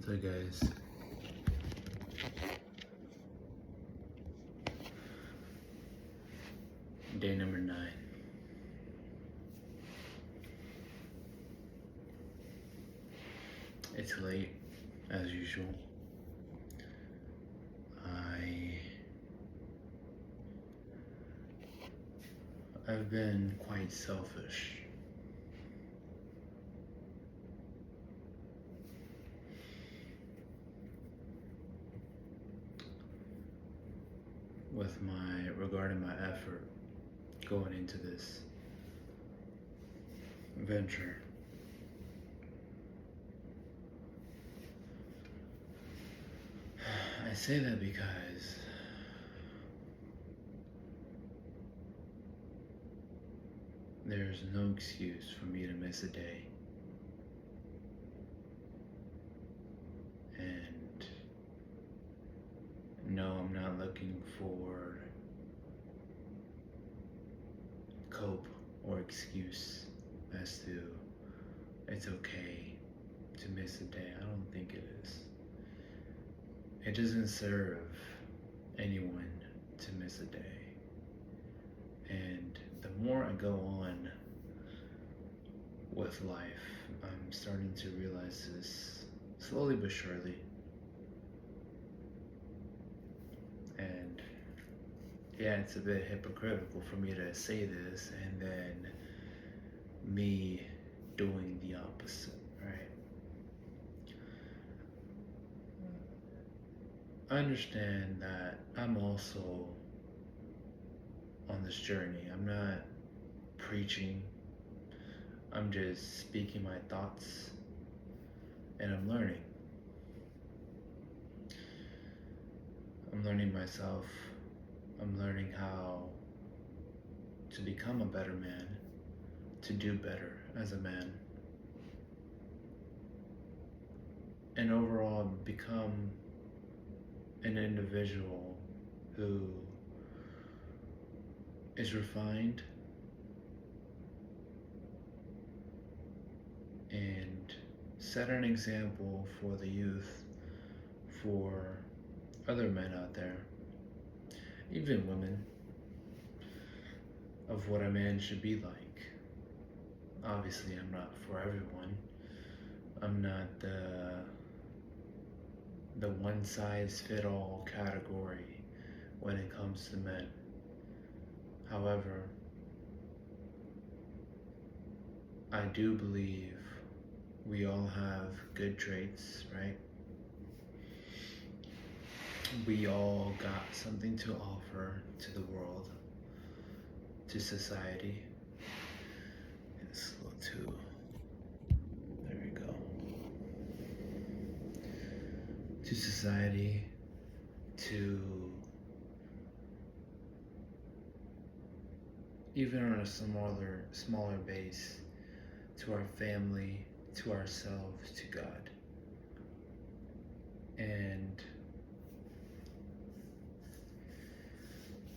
So, guys, day number 9. It's late, as usual. I've been quite selfish. Regarding my effort going into this venture. I say that because there's no excuse for me to miss a day. And no, I'm not looking for cope or excuse as to it's okay to miss a day. I don't think it is. It doesn't serve anyone to miss a day. And the more I go on with life, I'm starting to realize this slowly but surely. And yeah, it's a bit hypocritical for me to say this and then me doing the opposite, right? I understand that I'm also on this journey. I'm not preaching, I'm just speaking my thoughts, and I'm learning. I'm learning myself. I'm learning how to become a better man, to do better as a man, and overall become an individual who is refined and set an example for the youth, for other men out there, even women, of what a man should be like. Obviously, I'm not for everyone. I'm not the one size fit all category when it comes to men. However, I do believe we all have good traits, right? We all got something to offer to the world, to society. It's a little too. There we go. To society, to even on a smaller base, to our family, to ourselves, to God. And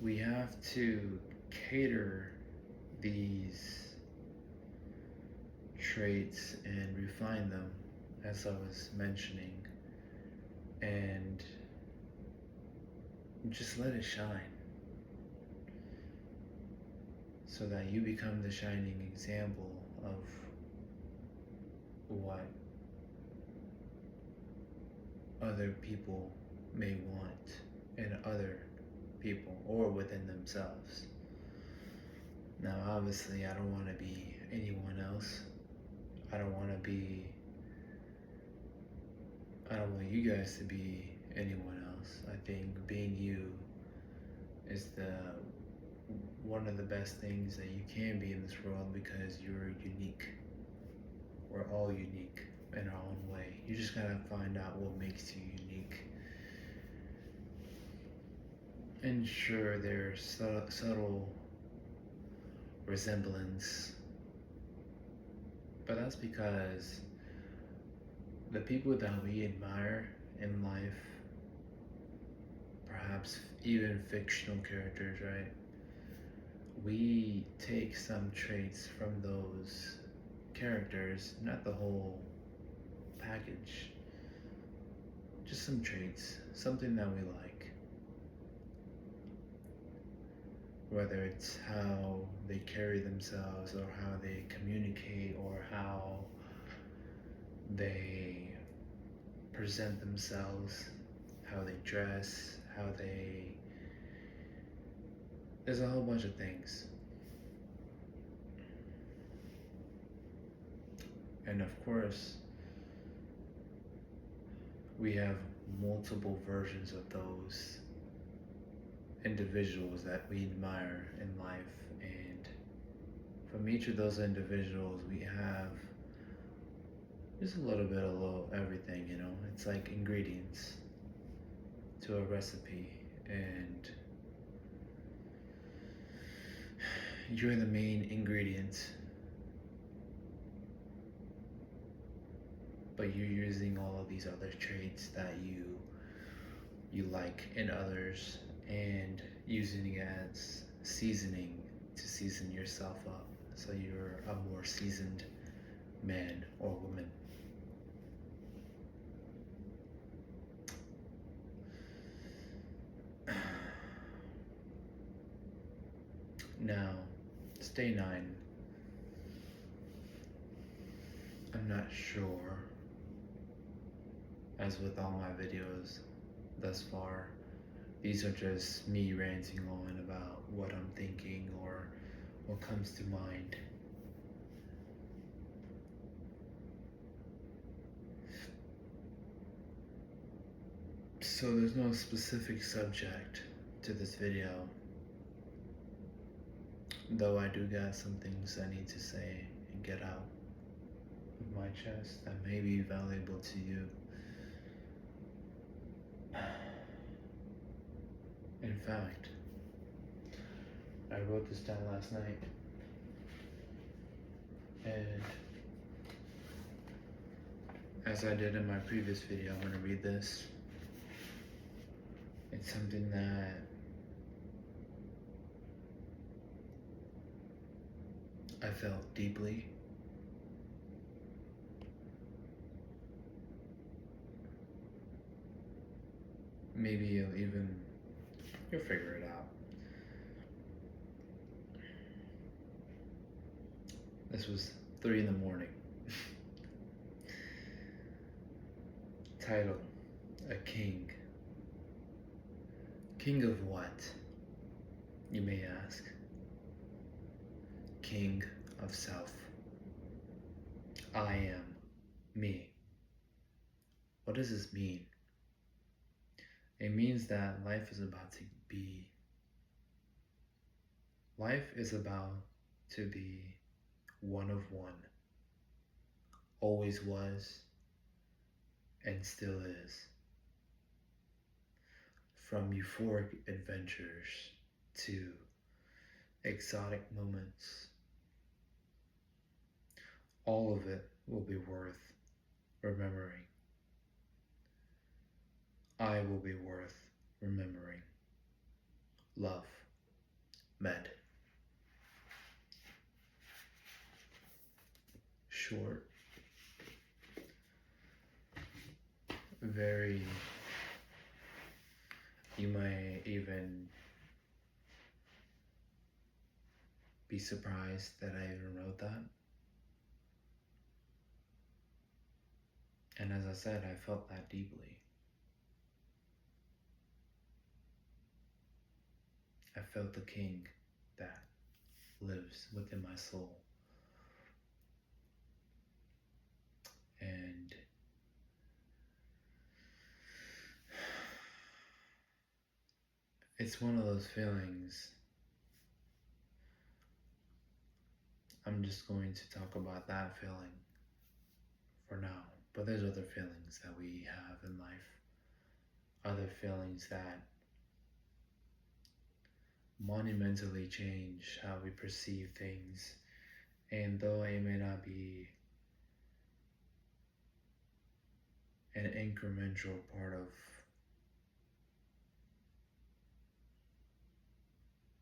we have to cater these traits and refine them, as I was mentioning, and just let it shine so that you become the shining example of what other people may want in other people or within themselves. Now, obviously, I don't want to be anyone else. I don't want you guys to be anyone else. I think being you is one of the best things that you can be in this world, because you're unique. We're all unique in our own way. You just gotta find out what makes you unique. And sure, there's subtle resemblance, but that's because the people that we admire in life, perhaps even fictional characters, right? We take some traits from those characters, not the whole package, just some traits, something that we like. Whether it's how they carry themselves, or how they communicate, or how they present themselves, how they dress, how they. There's a whole bunch of things. And of course, we have multiple versions of those individuals that we admire in life. And from each of those individuals, we have just a little bit of everything, you know? It's like ingredients to a recipe. And you're the main ingredient, but you're using all of these other traits that you like in others, and using it as seasoning to season yourself up so you're a more seasoned man or woman. Now, stay 9. I'm not sure, as with all my videos thus far, these are just me ranting on about what I'm thinking or what comes to mind. So there's no specific subject to this video, though I do got some things I need to say and get out of my chest that may be valuable to you. In fact, I wrote this down last night, and as I did in my previous video, I'm going to read this. It's something that I felt deeply. Maybe you'll figure it out. This was 3 in the morning. Title: A King. King of what, you may ask? King of self. I am me. What does this mean? It means that life is about to be one of one. Always was and still is. From euphoric adventures to exotic moments, all of it will be worth remembering. I will be worth remembering. Love, Med. Short, very, you might even be surprised that I even wrote that. And as I said, I felt that deeply. I felt the king that lives within my soul. And it's one of those feelings. I'm just going to talk about that feeling for now. But there's other feelings that we have in life. Other feelings that monumentally change how we perceive things. And though it may not be an incremental part of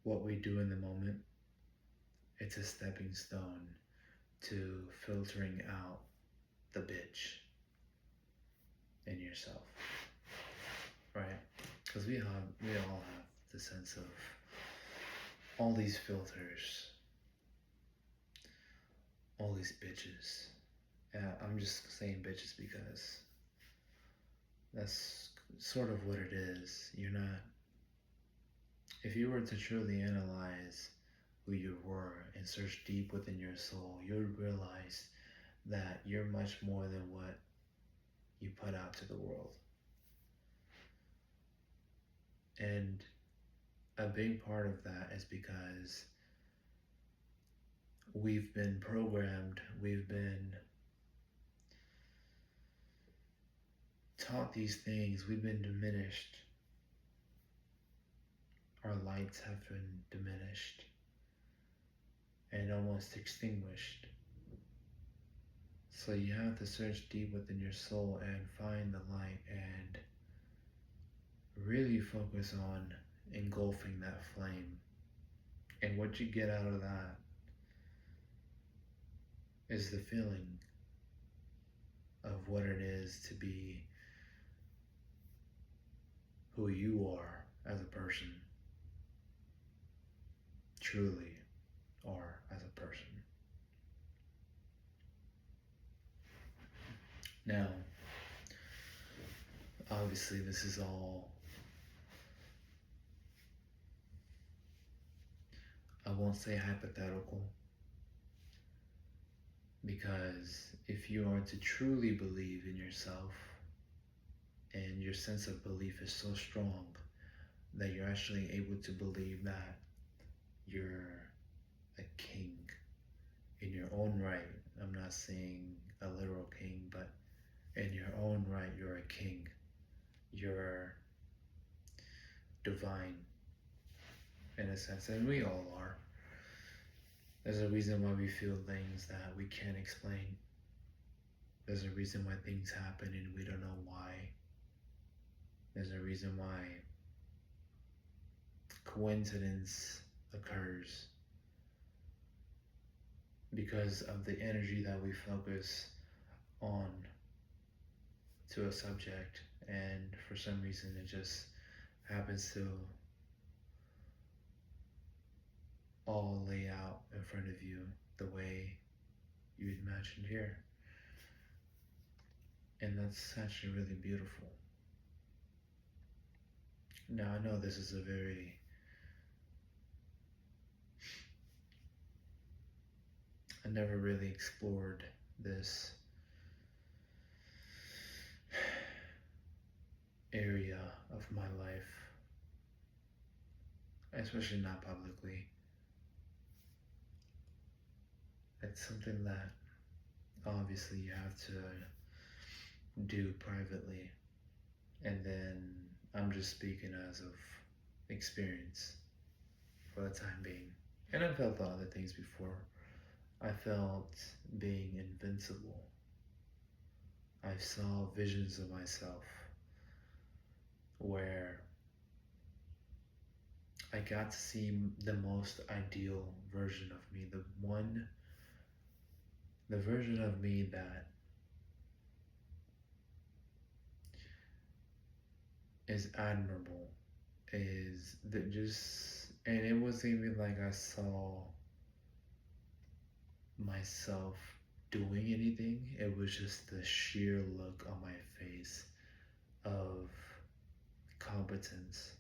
what we do in the moment, it's a stepping stone to filtering out the bitch in yourself. because we all have the sense of all these filters, all these bitches. Yeah, I'm just saying bitches because that's sort of what it is. You're not, if you were to truly analyze who you were and search deep within your soul, you would realize that you're much more than what you put out to the world. And a big part of that is because we've been programmed, we've been taught these things, we've been diminished. Our lights have been diminished and almost extinguished. So you have to search deep within your soul and find the light and really focus on engulfing that flame. And what you get out of that is the feeling of what it is to be who you are as a person, truly are as a person. Now, obviously, this is all, I won't say hypothetical, because if you are to truly believe in yourself and your sense of belief is so strong that you're actually able to believe that you're a king in your own right. I'm not saying a literal king, but in your own right, you're a king. You're divine in a sense, and we all are. There's a reason why we feel things that we can't explain. There's a reason why things happen and we don't know why. There's a reason why coincidence occurs because of the energy that we focus on to a subject, and for some reason it just happens to all lay out in front of you the way you imagined here. And that's actually really beautiful. Now, I know this is a very I never really explored this area of my life, especially not publicly. It's something that obviously you have to do privately, and then I'm just speaking as of experience for the time being. And I've felt other things before. I felt being invincible. I saw visions of myself where I got to see the most ideal version of me, the version of me that is admirable, is that just, and it wasn't even like I saw myself doing anything. It was just the sheer look on my face of competence,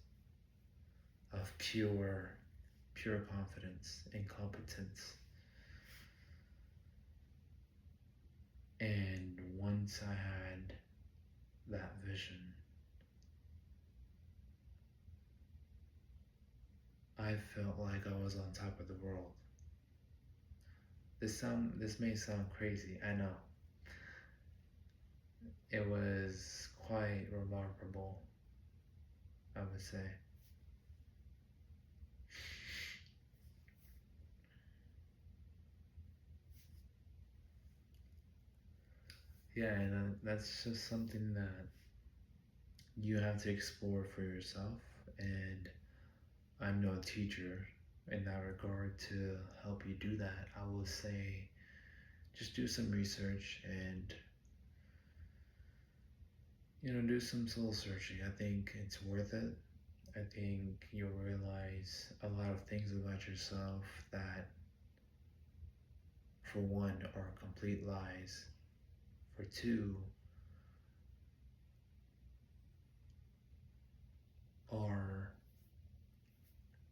of pure confidence and competence. And once I had that vision, I felt like I was on top of the world. This may sound crazy, I know. It was quite remarkable, I would say. Yeah, and that's just something that you have to explore for yourself. And I'm no teacher in that regard to help you do that. I will say just do some research and do some soul searching. I think it's worth it. I think you'll realize a lot of things about yourself that, for one, are complete lies. For two, are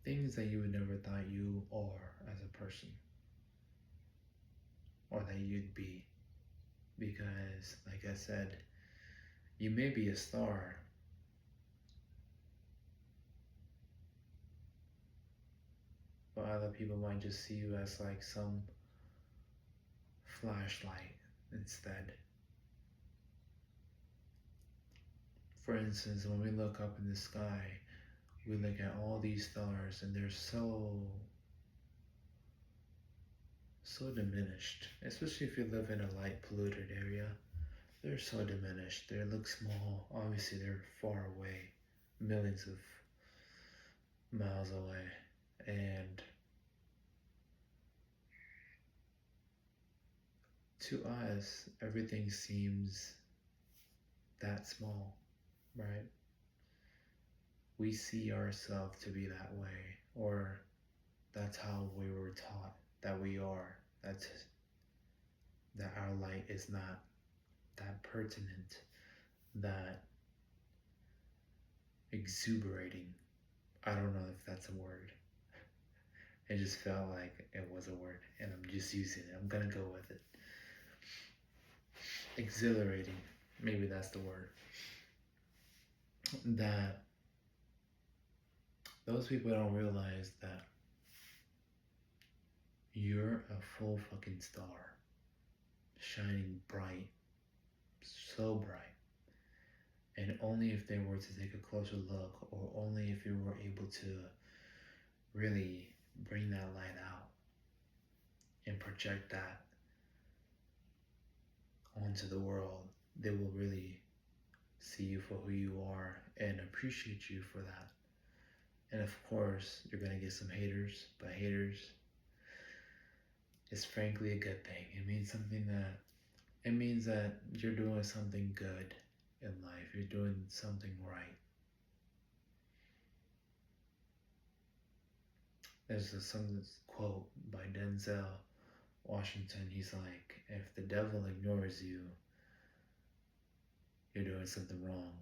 things that you would never thought you are as a person or that you'd be. Because, like I said, you may be a star, but other people might just see you as like some flashlight instead. For instance, when we look up in the sky, we look at all these stars and they're so diminished, especially if you live in a light polluted area. They're so diminished. They look small. Obviously, they're far away, millions of miles away. And to us, everything seems that small, right? We see ourselves to be that way, or that's how we were taught that we are. That's that our light is not that pertinent, that exuberating. I don't know if that's a word. It just felt like it was a word, and I'm just using it. I'm gonna go with it. Exhilarating, maybe that's the word. That those people don't realize that you're a full fucking star, shining bright, so bright. And only if they were to take a closer look, or only if you were able to really bring that light out and project that onto the world, they will really see you for who you are and appreciate you for that. And of course, you're gonna get some haters, but haters is frankly a good thing. It means that you're doing something good in life. You're doing something right. There's some quote by Denzel Washington. He's like, if the devil ignores you, you're doing something wrong.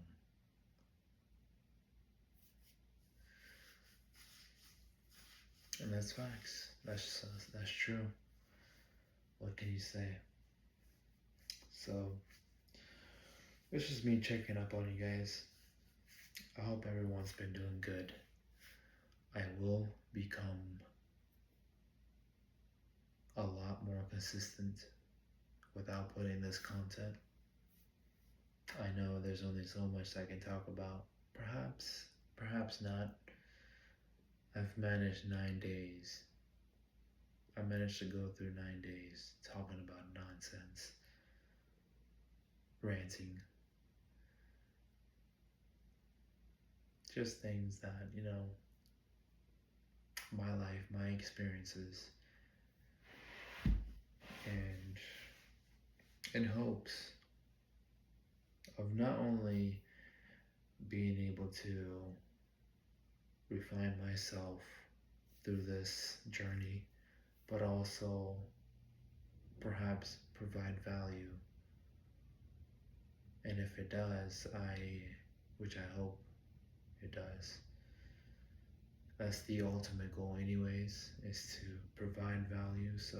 And that's facts. That's true. What can you say? So it's just me checking up on you guys. I hope everyone's been doing good. I will become a lot more consistent with outputting this content. I know there's only so much I can talk about. Perhaps not. I've managed 9 days. I managed to go through 9 days talking about nonsense, ranting, just things that, my life, my experiences, and in hopes of not only being able to refine myself through this journey, but also perhaps provide value. And if it does, which I hope it does, that's the ultimate goal anyways, is to provide value so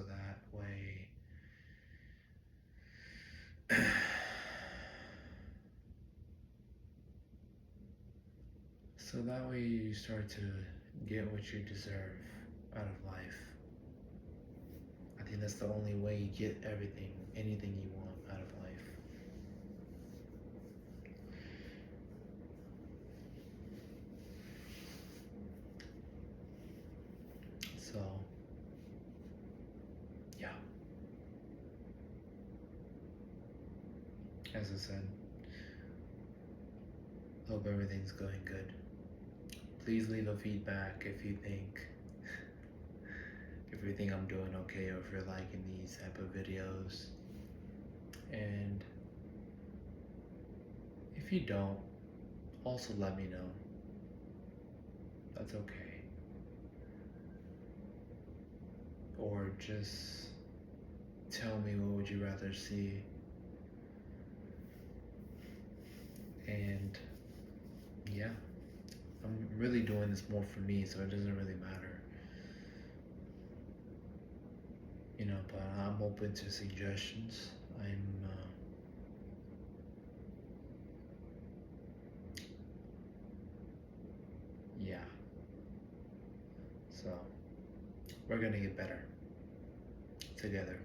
that way you start to get what you deserve out of life. I think that's the only way you get anything you want out of life. So, yeah. As I said, hope everything's going good. Please leave a feedback if you think I'm doing okay, or if you're liking these type of videos. And if If you don't, also let me know. That's okay. Or just tell me what would you rather see. And yeah, I'm really doing this more for me, so it doesn't really matter. But I'm open to suggestions. Yeah, so we're gonna get better together.